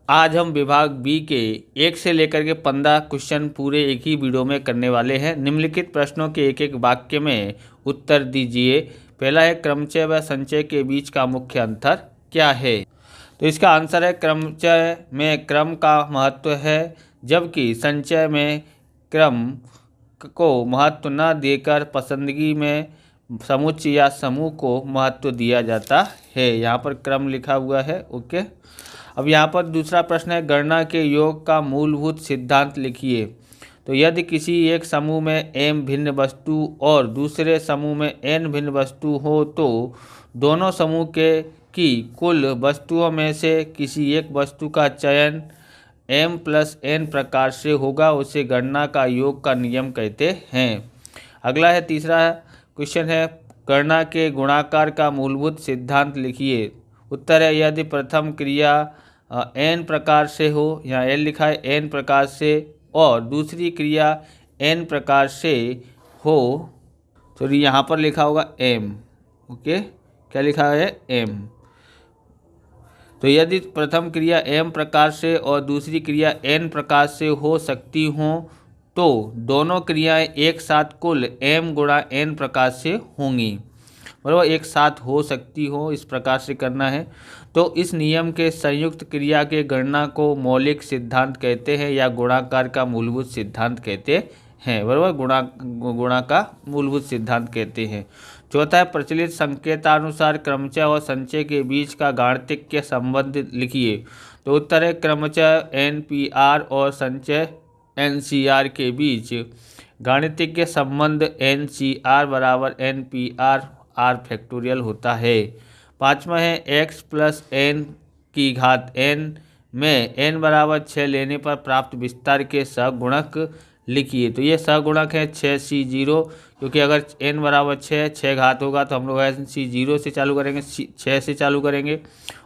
आज हम विभाग बी के 1 से लेकर के 15 क्वेश्चन पूरे एक ही वीडियो में करने वाले हैं। निम्नलिखित प्रश्नों के एक एक वाक्य में उत्तर दीजिए। पहला है, क्रमचय व संचय के बीच का मुख्य अंतर क्या है? तो इसका आंसर है, क्रमचय में क्रम का महत्व है, जबकि संचय में क्रम को महत्व न देकर पसंदगी में समुच्चय या समूह को महत्व दिया जाता है। यहाँ पर क्रम लिखा हुआ है। ओके, अब यहाँ पर दूसरा प्रश्न है, गणना के योग का मूलभूत सिद्धांत लिखिए। तो यदि किसी एक समूह में m भिन्न वस्तु और दूसरे समूह में n भिन्न वस्तु हो तो दोनों समूह के की कुल वस्तुओं में से किसी एक वस्तु का चयन m + n प्रकार से होगा, उसे गणना का योग का नियम कहते हैं। अगला है, तीसरा क्वेश्चन है, गणना के गुणाकार का मूलभूत सिद्धांत लिखिए। उत्तर है, यदि प्रथम क्रिया n प्रकार से हो, यहाँ n लिखा है, n प्रकार से, और दूसरी क्रिया n प्रकार से हो, तो यहाँ पर लिखा होगा m। ओके, क्या लिखा है? m। तो यदि प्रथम क्रिया m प्रकार से और दूसरी क्रिया n प्रकार से हो सकती हों तो दोनों क्रियाएं एक साथ कुल m गुणा n प्रकार से होंगी। बराबर, एक साथ हो सकती हो, इस प्रकार से करना है। तो इस नियम के संयुक्त क्रिया के गणना को मौलिक सिद्धांत कहते हैं या गुणाकार का मूलभूत सिद्धांत कहते हैं। बराबर, गुणा का मूलभूत सिद्धांत कहते हैं। चौथा है, प्रचलित संकेतानुसार क्रमचय और संचय के बीच का गाणितिक संबंध लिखिए। तो उत्तर है, क्रमचय NPR और संचय NCR के बीच गाणितिक संबंध NCR = NPR R फैक्टोरियल होता है। पाँचवा है, x + n की घात n में n = 6 लेने पर प्राप्त विस्तार के सहगुणक लिखिए। तो ये सहगुणक है 6C0, क्योंकि अगर n = 6 घात होगा तो हम लोग C0 से चालू करेंगे, 6 से चालू करेंगे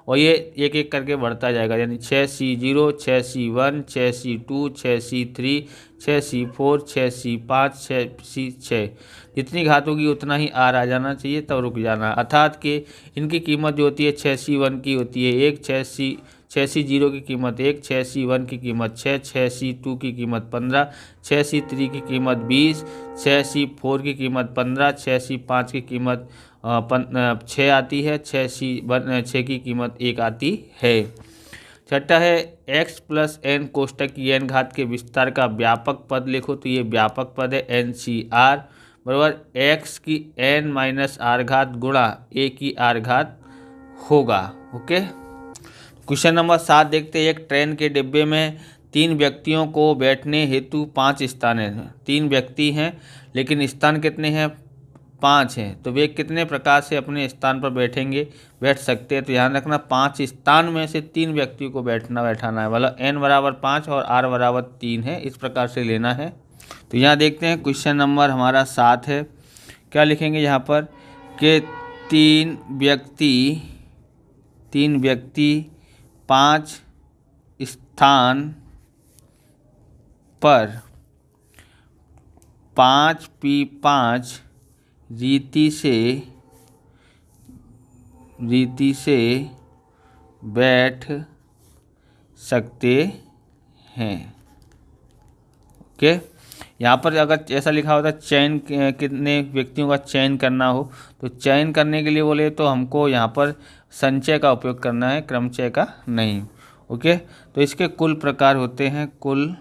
और ये एक एक करके बढ़ता जाएगा, यानी 6C0, 6C1, 6C2, 6C3, 6C4, 6C5, 6C6। जितनी घात होगी उतना ही R आ जाना चाहिए, तब रुक जाना। अर्थात कि इनकी कीमत जो होती है 6C1 की होती है 1, 6C0 की कीमत 1, 6C1 की कीमत 6, 6C2 की कीमत 15, 6C3 की कीमत 20, 6C4 की कीमत 15, 6C5 की कीमत 6 आती है, 6 की कीमत 1 आती है। छठा है, x + n कोष्टक की n घात के विस्तार का व्यापक पद लिखो। तो ये व्यापक पद है NCR बराबर x की n - r घात गुणा a की r घात होगा। ओके, क्वेश्चन नंबर 7 देखते हैं। एक ट्रेन के डिब्बे में 3 व्यक्तियों को बैठने हेतु 5 स्थान हैं। 3 व्यक्ति हैं लेकिन स्थान कितने हैं? 5 हैं। तो वे कितने प्रकार से अपने स्थान पर बैठ सकते हैं? तो ध्यान रखना, 5 स्थान में से 3 व्यक्तियों को बैठाना है, मतलब n = 5 और r = 3 है, इस प्रकार से लेना है। तो यहाँ देखते हैं, क्वेश्चन नंबर हमारा 7 है। क्या लिखेंगे यहाँ पर कि 3 व्यक्ति 5 स्थान पर 5p5 रीति से बैठ सकते हैं। ओके, यहाँ पर अगर ऐसा लिखा होता चयन कितने व्यक्तियों का चयन करना हो, तो चयन करने के लिए बोले तो हमको यहाँ पर संचय का उपयोग करना है, क्रमचय का नहीं। ओके, तो इसके कुल प्रकार होते हैं। कुल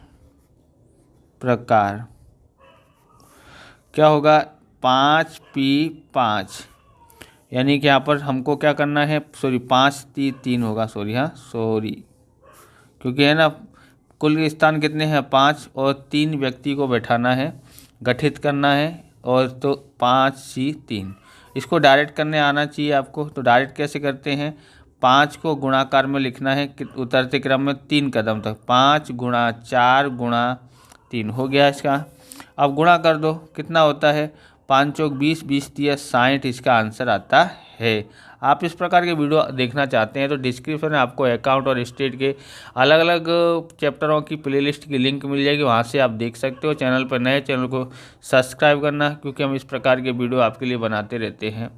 प्रकार क्या होगा? 5p5, यानी कि यहाँ पर हमको क्या करना है, 5 होगा, क्योंकि है ना, कुल स्थान कितने हैं? 5 और 3 व्यक्ति को बैठाना है, गठित करना है, और तो 5C3। इसको डायरेक्ट करने आना चाहिए आपको। तो डायरेक्ट कैसे करते हैं? 5 को गुणाकार में लिखना है उतरते क्रम में 3 कदम तक, 5 × 4 × 3 हो गया इसका। अब गुणा कर दो, कितना होता है? 5 चौक 20, 20 × 60, इसका आंसर आता है। आप इस प्रकार के वीडियो देखना चाहते हैं तो डिस्क्रिप्शन में आपको अकाउंट और स्टेट के अलग अलग चैप्टरों की प्लेलिस्ट की लिंक मिल जाएगी, वहां से आप देख सकते हो। चैनल पर नए, चैनल को सब्सक्राइब करना, क्योंकि हम इस प्रकार के वीडियो आपके लिए बनाते रहते हैं।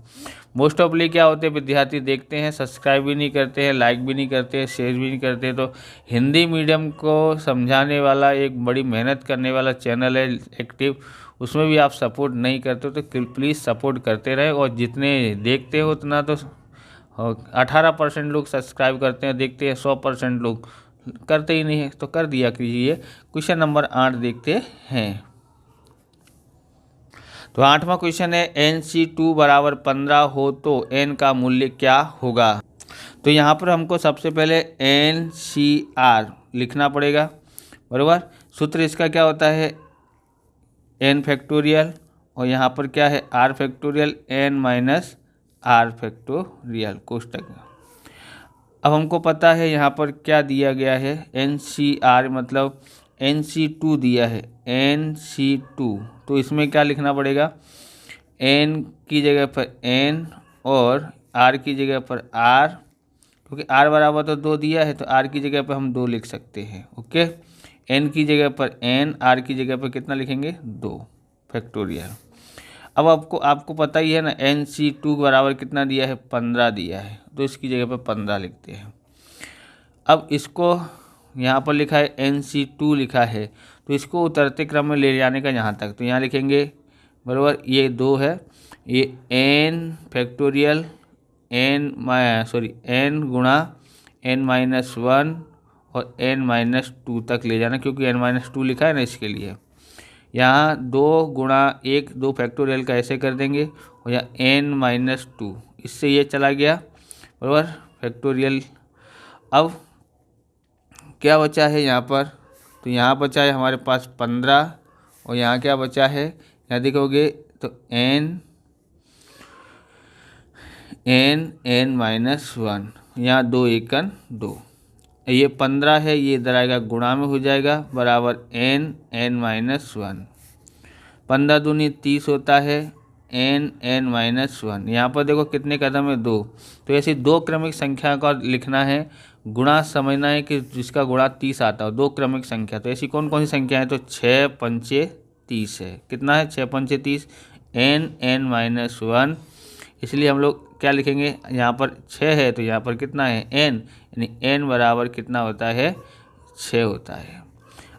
मोस्ट ऑफली क्या होते हैं, विद्यार्थी देखते हैं, सब्सक्राइब भी नहीं करते हैं, लाइक भी नहीं करते हैं, शेयर भी नहीं करते। तो हिंदी मीडियम को समझाने वाला एक बड़ी मेहनत करने वाला चैनल है एक्टिव, उसमें भी आप सपोर्ट नहीं करते हो, तो प्लीज़ सपोर्ट करते रहे। और जितने देखते हो उतना तो 18% लोग सब्सक्राइब करते हैं, देखते हैं, 100% लोग करते ही नहीं है, तो कर दिया कीजिए। क्वेश्चन नंबर 8 देखते हैं। तो 8वां क्वेश्चन है, NC2 बराबर 15 हो तो n का मूल्य क्या होगा। तो यहाँ पर हमको सबसे पहले NCR लिखना पड़ेगा, बराबर। सूत्र इसका क्या होता है, n फैक्टोरियल, और यहाँ पर क्या है, r factorial, n minus r factorial कोष्टक में। अब हमको पता है यहाँ पर क्या दिया गया है, NCR मतलब NC2 दिया है, NC2, तो इसमें क्या लिखना पड़ेगा, n की जगह पर n और r की जगह पर r, क्योंकि r बराबर तो 2 दिया है, तो r की जगह पर हम 2 लिख सकते हैं। ओके, n की जगह पर n, r की जगह पर कितना लिखेंगे, 2 फैक्टोरियल। अब आपको पता ही है ना, NC2 बराबर कितना दिया है, 15 दिया है, तो इसकी जगह पर 15 लिखते हैं। अब इसको यहाँ पर लिखा है NC2 लिखा है, तो इसको उतरते क्रम में ले जाने का यहाँ तक, तो यहाँ लिखेंगे, बराबर, ये 2 है, ये n फैक्टोरियल n गुणा n-1 और n-2 तक ले जाना, क्योंकि n-2 लिखा है ना, इसके लिए यहाँ 2 गुणा 1, 2 फैक्टोरियल का ऐसे कर देंगे, और यहाँ n-2, इससे ये चला गया, बराबर, फैक्टोरियल। अब क्या बचा है यहाँ पर, तो यहाँ बचा है हमारे पास 15, और यहाँ क्या बचा है, यहाँ देखोगे तो n-1, यहाँ 2 1 2, ये 15 है, ये इधर आएगा, गुणा में हो जाएगा, बराबर n-1, 15 दूनी 30 होता है, n-1। यहाँ पर देखो कितने कदम है, 2, तो ऐसी 2 क्रमिक संख्या का लिखना है, गुणा समझना है कि जिसका गुणा 30 आता हो, 2 क्रमिक संख्या। तो ऐसी कौन कौन सी संख्या है, तो 6 पंचे 30 है, कितना है, 6 पंचे 30, n-1, इसलिए हम लोग क्या लिखेंगे, यहाँ पर 6 है, तो यहाँ पर कितना है, n, यानी n बराबर कितना होता है, 6 होता है।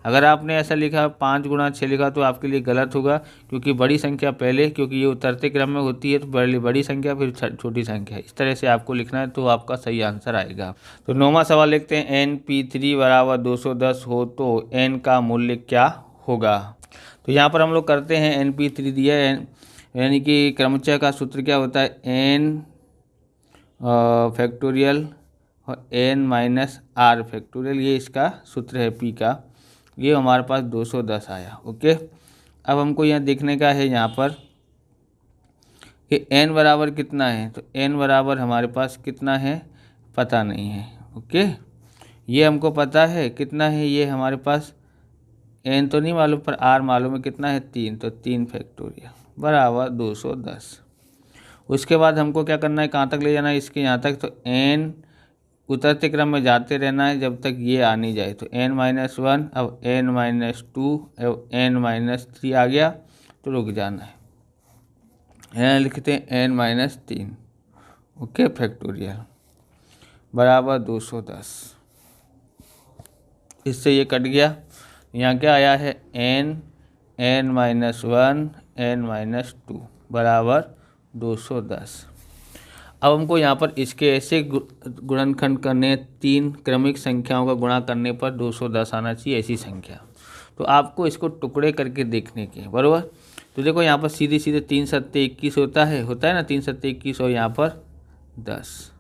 अगर आपने ऐसा लिखा 5 गुणा 6 लिखा तो आपके लिए गलत होगा, क्योंकि बड़ी संख्या पहले, क्योंकि ये उतरते क्रम में होती है, तो बड़ी संख्या फिर छोटी संख्या, इस तरह से आपको लिखना है, तो आपका सही आंसर आएगा। तो 9वां सवाल लिखते हैं, NP3 बराबर 210 हो तो n का मूल्य क्या होगा। तो यहाँ पर हम लोग करते हैं, NP3 दिया है, यानी कि क्रमचय का सूत्र क्या होता है, n फैक्टोरियल और n-r फैक्टोरियल, ये इसका सूत्र है p का, ये हमारे पास 210 आया। ओके, अब हमको यहाँ देखने का है, यहाँ पर कि n बराबर कितना है, तो n बराबर हमारे पास कितना है, पता नहीं है। ओके, ये हमको पता है कितना है, ये हमारे पास n तो नहीं मालूम, पर r मालूम है, कितना है, 3, तो 3 फैक्टोरियल बराबर 210। उसके बाद हमको क्या करना है, कहाँ तक ले जाना है, इसके यहाँ तक, तो n उतरते क्रम में जाते रहना है जब तक ये आ नहीं जाए, तो n-1, अब n-2, अब n-3 आ गया, तो रुक जाना है, यहाँ लिखते हैं n-3। ओके, फैक्टोरियल बराबर 210, इससे ये कट गया, यहाँ क्या आया है, n-1 n-2 बराबर 210। अब हमको यहाँ पर इसके ऐसे गुणनखंड करने, 3 क्रमिक संख्याओं का गुणा करने पर 210 आना चाहिए, ऐसी संख्या। तो आपको इसको टुकड़े करके देखने के, बराबर। तो देखो यहाँ पर सीधे सीधे 3 सत्ते 21 होता है ना, 3 सत्ते 21, और यहाँ पर 10।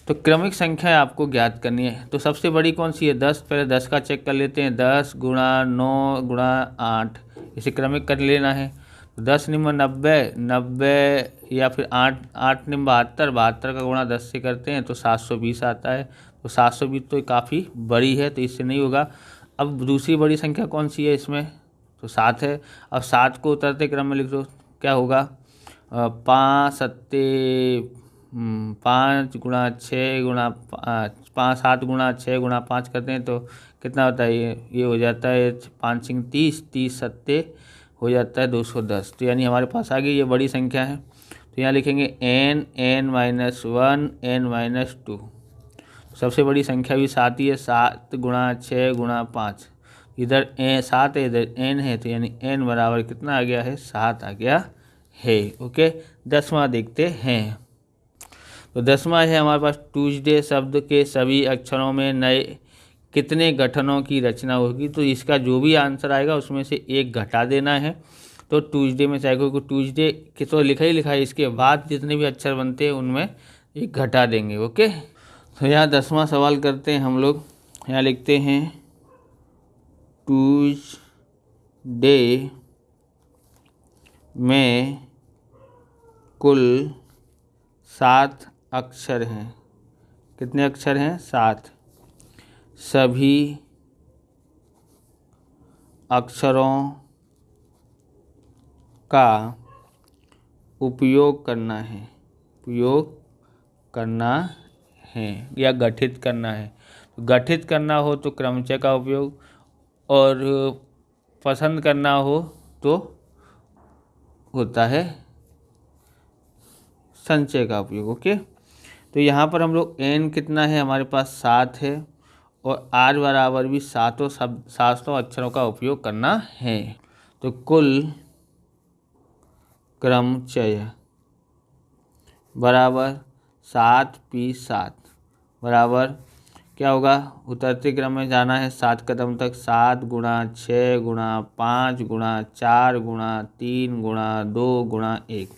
तो क्रमिक संख्या आपको ज्ञात करनी है, तो सबसे बड़ी कौन सी है, 10। पहले 10 का चेक कर लेते हैं, 10 गुणा 9 गुणा 8, इसे क्रमिक कर लेना है। 10 निम्न 90 या फिर 8 निम्न 72 का गुणा 10 से करते हैं तो 720 आता है। तो 720 तो काफ़ी बड़ी है, तो इससे नहीं होगा। अब दूसरी बड़ी संख्या कौन सी है इसमें, तो 7 है। अब 7 को उतरते क्रम में लिख दो, क्या होगा, 5 सत्ते 5 गुणा 6 गुणा 5 7 गुणा 6 गुणा 5 करते हैं तो कितना होता है, ये हो जाता है 5 सिंह 30, 30 सत्ते हो जाता है 210। तो यानी हमारे पास आ गई ये बड़ी संख्या है। तो यहाँ लिखेंगे n, n-1, n-2। सबसे बड़ी संख्या भी 7 ही है, 7 गुणा 6 गुणा 5। इधर 7 है, इधर n है, तो यानी n बराबर कितना आ गया है, 7 आ गया है। ओके, 10वां देखते हैं। तो 10वां है हमारे पास, ट्यूसडे शब्द के सभी अक्षरों में नए कितने गठनों की रचना होगी। तो इसका जो भी आंसर आएगा उसमें से एक घटा देना है। तो ट्यूसडे में चाहे कोई ट्यूसडे के तो लिखा ही लिखा है, इसके बाद जितने भी अक्षर बनते हैं उनमें एक घटा देंगे। ओके, तो यहाँ 10वां सवाल करते हैं हम लोग। यहाँ लिखते हैं ट्यूसडे में कुल 7 अक्षर हैं। कितने अक्षर हैं, 7। सभी अक्षरों का उपयोग करना है, या गठित करना है। गठित करना हो तो क्रमचय का उपयोग, और पसंद करना हो तो होता है संचय का उपयोग। ओके, तो यहाँ पर हम लोग n कितना है, हमारे पास 7 है, और r बराबर भी 700 अक्षरों का उपयोग करना है। तो कुल क्रमचय बराबर 7p7 बराबर क्या होगा, उतरते क्रम में जाना है 7 कदम तक। 7 गुणा 6 गुणा 5 गुणा 4 गुणा 3 गुणा 2 गुणा 1।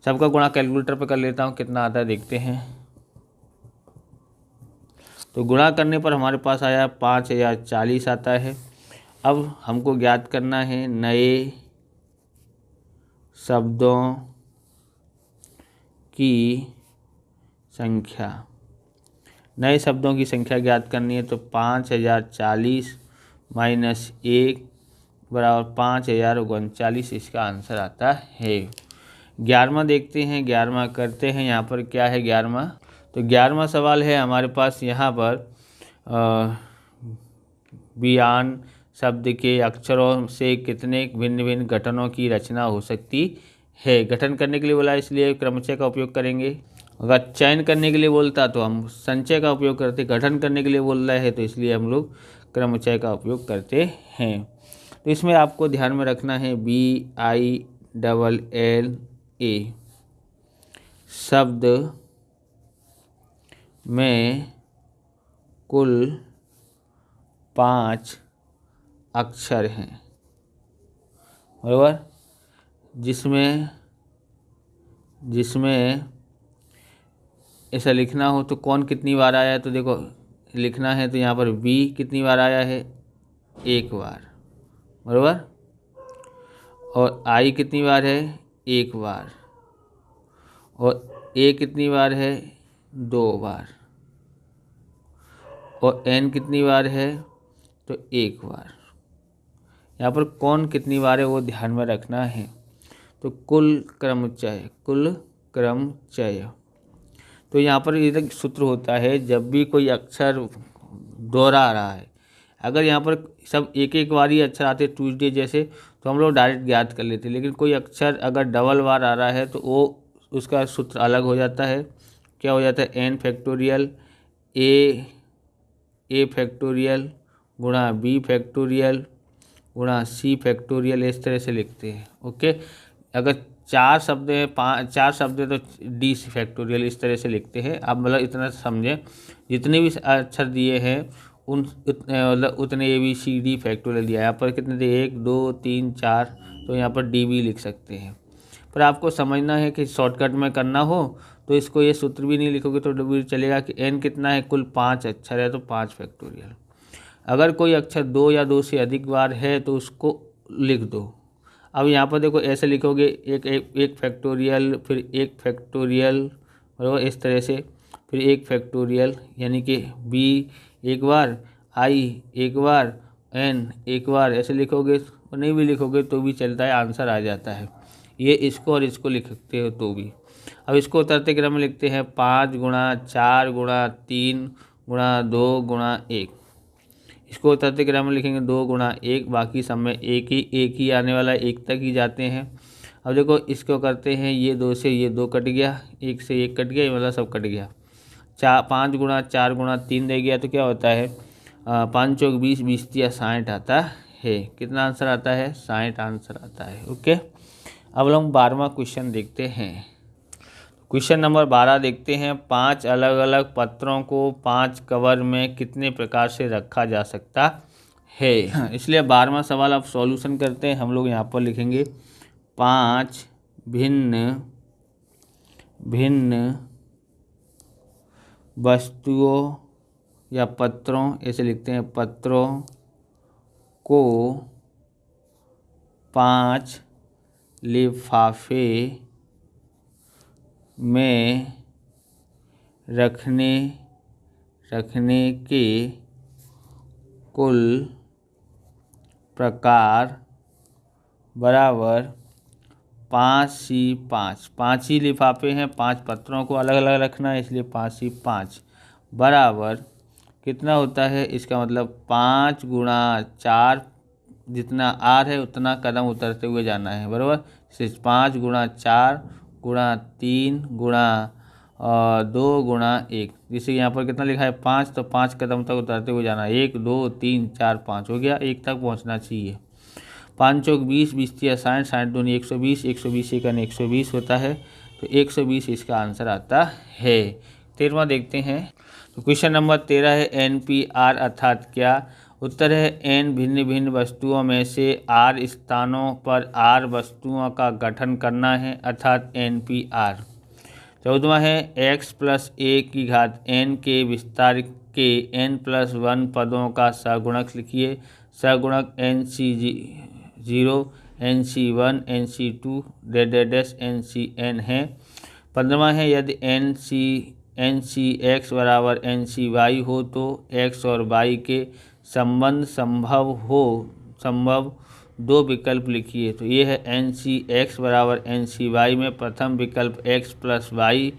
सबका गुणा कैलकुलेटर पे कर लेता हूँ, कितना आता है देखते हैं। तो गुणा करने पर हमारे पास आया 5040 आता है। अब हमको ज्ञात करना है नए शब्दों की संख्या। नए शब्दों की संख्या ज्ञात करनी है, तो 5040 माइनस 1 बराबर 5039, इसका आंसर आता है। 11वां देखते हैं, 11वां करते हैं। यहाँ पर क्या है 11वां, तो 11वां सवाल है हमारे पास यहाँ पर बियान शब्द के अक्षरों से कितने भिन्न भिन्न गठनों की रचना हो सकती है। गठन करने के लिए बोला, इसलिए क्रमचय का उपयोग करेंगे। अगर चयन करने के लिए बोलता तो हम संचय का उपयोग करते। गठन करने के लिए बोल रहा है तो इसलिए हम लोग क्रमचय का उपयोग करते हैं। तो इसमें आपको ध्यान में रखना है BILLA शब्द में कुल 5 अक्षर हैं, बराबर। जिसमें ऐसा लिखना हो तो कौन कितनी बार आया है, तो देखो लिखना है तो यहाँ पर B कितनी बार आया है, 1 बार, बराबर। और I कितनी बार है, 1 बार। और A कितनी बार है, 2 बार। और N कितनी बार है, तो 1 बार। यहाँ पर कौन कितनी बार है वो ध्यान में रखना है। तो कुल क्रमचय तो यहाँ पर एक सूत्र होता है, जब भी कोई अक्षर दोहरा रहा है, अगर यहाँ पर सब एक एक बार ही अक्षर आते ट्यूसडे जैसे, तो हम लोग डायरेक्ट ज्ञात कर लेते। लेकिन कोई अक्षर अगर डबल बार आ रहा है तो वो उसका सूत्र अलग हो जाता है। क्या हो जाता है, n फैक्टोरियल a फैक्टोरियल गुणा b फैक्टोरियल गुणा c फैक्टोरियल, इस तरह से लिखते हैं। ओके, अगर 4 शब्द हैं, 4 शब्द है तो d फैक्टोरियल, इस तरह से लिखते हैं। आप मतलब इतना समझें, जितने भी अक्षर दिए हैं मतलब उतने ABCD फैक्टोरियल दिया है। यहाँ पर कितने दिए, 1 2 3 4, तो यहाँ पर DB लिख सकते हैं। पर आपको समझना है कि शॉर्टकट में करना हो तो इसको ये सूत्र भी नहीं लिखोगे तो भी चलेगा कि n कितना है, कुल 5 अक्षर है तो 5 फैक्टोरियल। अगर कोई अक्षर 2 या 2 से अधिक बार है तो उसको लिख दो। अब यहाँ पर देखो ऐसे लिखोगे, एक फैक्टोरियल, फिर 1 फैक्टोरियल, बराबर, इस तरह से, फिर 1 फैक्टोरियल, यानी कि B 1 bar, I 1 bar, N 1 बार, ऐसे लिखोगे। और नहीं भी लिखोगे तो भी चलता है, आंसर आ जाता है। ये इसको और इसको लिखते हो तो भी। अब इसको उतरते क्रम में लिखते हैं, 5 गुणा 4 गुणा 3 गुणा 2 गुणा 1। इसको उतरते क्रम में लिखेंगे 2 गुणा 1, बाकी सब में एक ही आने वाला, 1 तक ही जाते हैं। अब देखो इसको करते हैं, ये 2 से ये 2 कट गया, 1 से 1 कट गया, मतलब सब कट गया। 5 गुणा 4 गुणा 3 रह गया, तो क्या होता है 5 चौक 20, 20 तिया 60 आता है। कितना आंसर आता है? 60 आंसर आता है। ओके, अब हम 12वां क्वेश्चन देखते हैं। क्वेश्चन नंबर 12 देखते हैं। 5 अलग अलग पत्रों को 5 कवर में कितने प्रकार से रखा जा सकता है? इसलिए 12वां सवाल अब सॉल्यूशन करते हैं। हम लोग यहाँ पर लिखेंगे 5 भिन्न भिन्न वस्तुओं या पत्रों, ऐसे लिखते हैं, पत्रों को 5 लिफाफे में रखने के कुल प्रकार बराबर 5C5। 5 ही लिफाफे हैं, 5 पत्रों को अलग अलग रखना है, इसलिए 5C5 बराबर कितना होता है? इसका मतलब 5 गुणा 4, जितना R है उतना कदम उतरते हुए जाना है, बराबर। सिर्फ 5 गुणा 4 गुणा 3 गुणा 2 गुणा 1, जिससे यहाँ पर कितना लिखा है 5, तो 5 कदम तक उतरते हुए जाना है। 1 2 3 4 5 हो गया, 1 तक पहुँचना चाहिए। 5 चौक 20, 20 तिया 60, 60 दूनी 120, 120 एकन 120 होता है, तो 120 इसका आंसर आता है। 13वां देखते हैं। तो क्वेश्चन नंबर 13 है NP-R अर्थात क्या? उत्तर है N भिन्न भिन्न वस्तुओं में से R स्थानों पर R वस्तुओं का गठन करना है, अर्थात NP-R। 14वां है x + a की घात n के विस्तार के n+1 पदों का सगुणक लिखिए। सगुणक NC0, NC1, NC2 NCN है। 15वां है यदि NCX बराबर NCY हो तो x और y के संबंध संभव 2 विकल्प लिखिए। तो ये है NCX बराबर NCY में प्रथम विकल्प x + y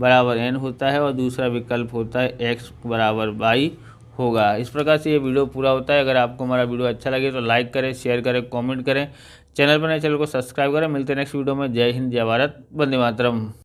बराबर n होता है और दूसरा विकल्प होता है x बराबर y होगा। इस प्रकार से ये वीडियो पूरा होता है। अगर आपको हमारा वीडियो अच्छा लगे तो लाइक करें, शेयर करें, कमेंट करें। चैनल पर नए चैनल को सब्सक्राइब करें। मिलते हैं नेक्स्ट वीडियो में। जय हिंद, जय भारत, वंदे मातरम।